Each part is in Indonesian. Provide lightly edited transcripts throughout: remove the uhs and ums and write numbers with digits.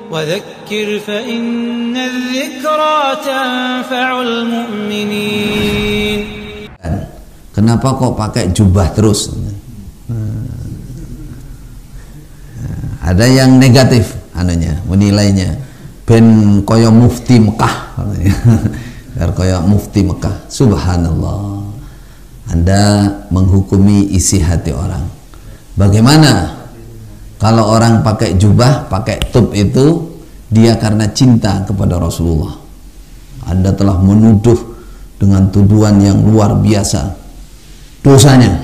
وذكر فإن الذكرى تنفع المؤمنين. Kenapa kok pakai jubah terus? Ada yang negatif anunya, menilainya ben koyo mufti Mekah. Biar koyo mufti Mekah. Subhanallah. Anda menghukumi isi hati orang. Bagaimana kalau orang pakai jubah, pakai tub itu dia karena cinta kepada Rasulullah? Anda telah menuduh dengan tuduhan yang luar biasa dosanya.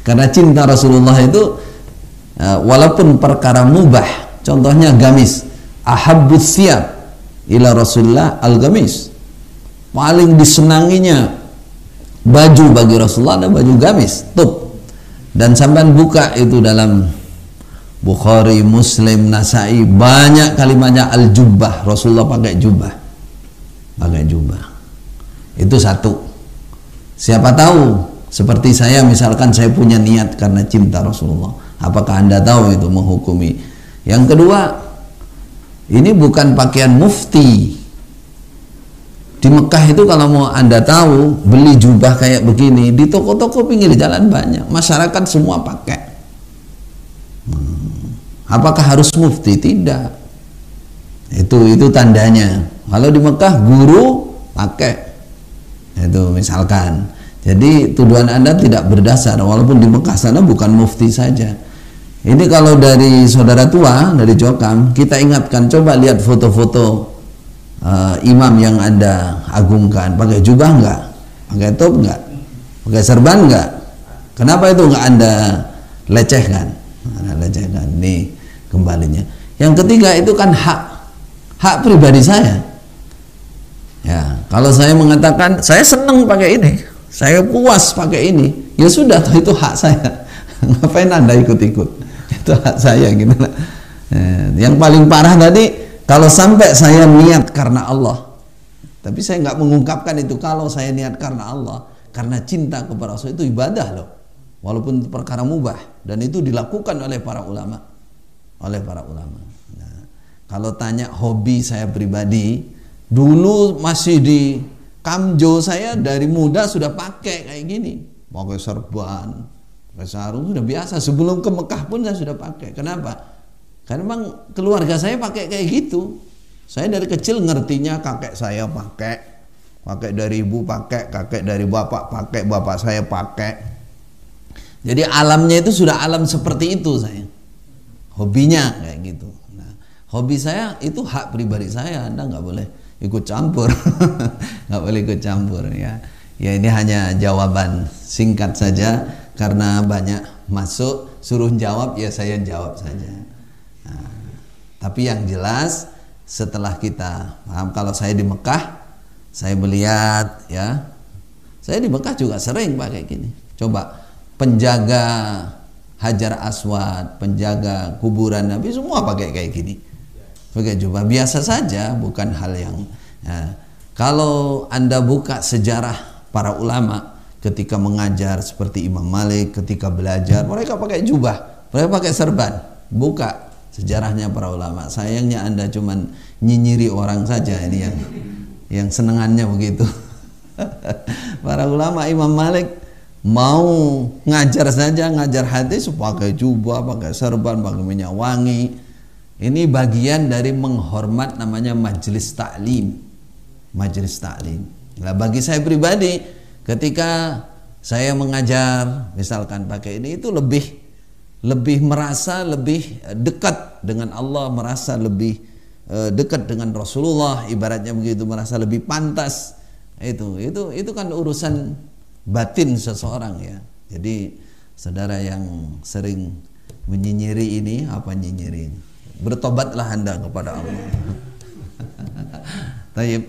Karena cinta Rasulullah itu walaupun perkara mubah, contohnya gamis, ahabbus siyab ila Rasulullah al-gamis, paling disenanginya baju bagi Rasulullah ada baju gamis, tub. Dan sampean buka itu dalam Bukhari, Muslim, Nasai, banyak kalimatnya al-jubbah, Rasulullah pakai jubah, pakai jubah. Itu satu. Siapa tahu seperti saya, misalkan saya punya niat karena cinta Rasulullah, apakah Anda tahu itu menghukumi? Yang kedua, ini bukan pakaian mufti. Di Mekah itu kalau mau Anda tahu, beli jubah kayak begini di toko-toko pinggir jalan banyak, masyarakat semua pakai. Apakah harus mufti? Tidak. Itu tandanya. Kalau di Mekah guru pakai. Itu misalkan. Jadi tuduhan Anda tidak berdasar, walaupun di Mekah sana bukan mufti saja. Ini kalau dari saudara tua, dari Jokam, kita ingatkan, coba lihat foto-foto imam yang Anda agungkan, pakai jubah enggak? Pakai top enggak? Pakai serban enggak? Kenapa itu enggak Anda lecehkan? Anda lecehkan. Nih kembalinya. Yang ketiga itu kan hak pribadi saya. Ya, kalau saya mengatakan saya senang pakai ini, saya puas pakai ini, ya sudah, itu hak saya. Ngapain Anda ikut-ikut? Itu hak saya gitu. Yang paling parah tadi, kalau sampai saya niat karena Allah, tapi saya nggak mengungkapkan itu. Kalau saya niat karena Allah, karena cinta kepada Rasul, itu ibadah loh, walaupun itu perkara mubah, dan itu dilakukan oleh para ulama, Nah, kalau tanya hobi saya pribadi, dulu masih di Kamjo, saya dari muda sudah pakai kayak gini, pakai serban, pakai sarung, sudah biasa. Sebelum ke Mekah pun saya sudah pakai. Kenapa? Karena memang keluarga saya pakai kayak gitu. Saya dari kecil ngertinya, kakek saya pakai dari ibu pakai, kakek dari bapak pakai, bapak saya pakai. Jadi alamnya itu sudah alam seperti itu saya. Hobinya kayak gitu. Nah, hobi saya itu hak pribadi saya, Anda nggak boleh ikut campur. Nggak boleh ikut campur ya. Ya ini hanya jawaban singkat saja, karena banyak masuk suruh jawab, ya saya jawab saja. Nah, tapi yang jelas setelah kita paham, kalau saya di Mekah, saya melihat ya, saya di Mekah juga sering pakai gini. Coba penjaga Hajar Aswad, penjaga kuburan Nabi, semua pakai kayak gini, pakai jubah biasa saja, bukan hal yang ya. Kalau Anda buka sejarah para ulama ketika mengajar, seperti Imam Malik ketika belajar, mereka pakai jubah, mereka pakai serban. Buka sejarahnya para ulama. Sayangnya Anda cuman nyinyiri orang saja, ini yang senengannya begitu. Para ulama, Imam Malik mau ngajar saja, ngajar hadis pakai jubah, pakai serban, pakai minyak wangi. Ini bagian dari menghormat, namanya majelis taklim. Majelis taklim. Nah, bagi saya pribadi, ketika saya mengajar, misalkan pakai ini, itu lebih merasa lebih dekat dengan Allah, merasa lebih dekat dengan Rasulullah, ibaratnya begitu, merasa lebih pantas. Itu kan urusan batin seseorang ya. Jadi saudara yang sering menyinyiri ini, apa nyinyirin, bertobatlah Anda kepada Allah. Tayyib.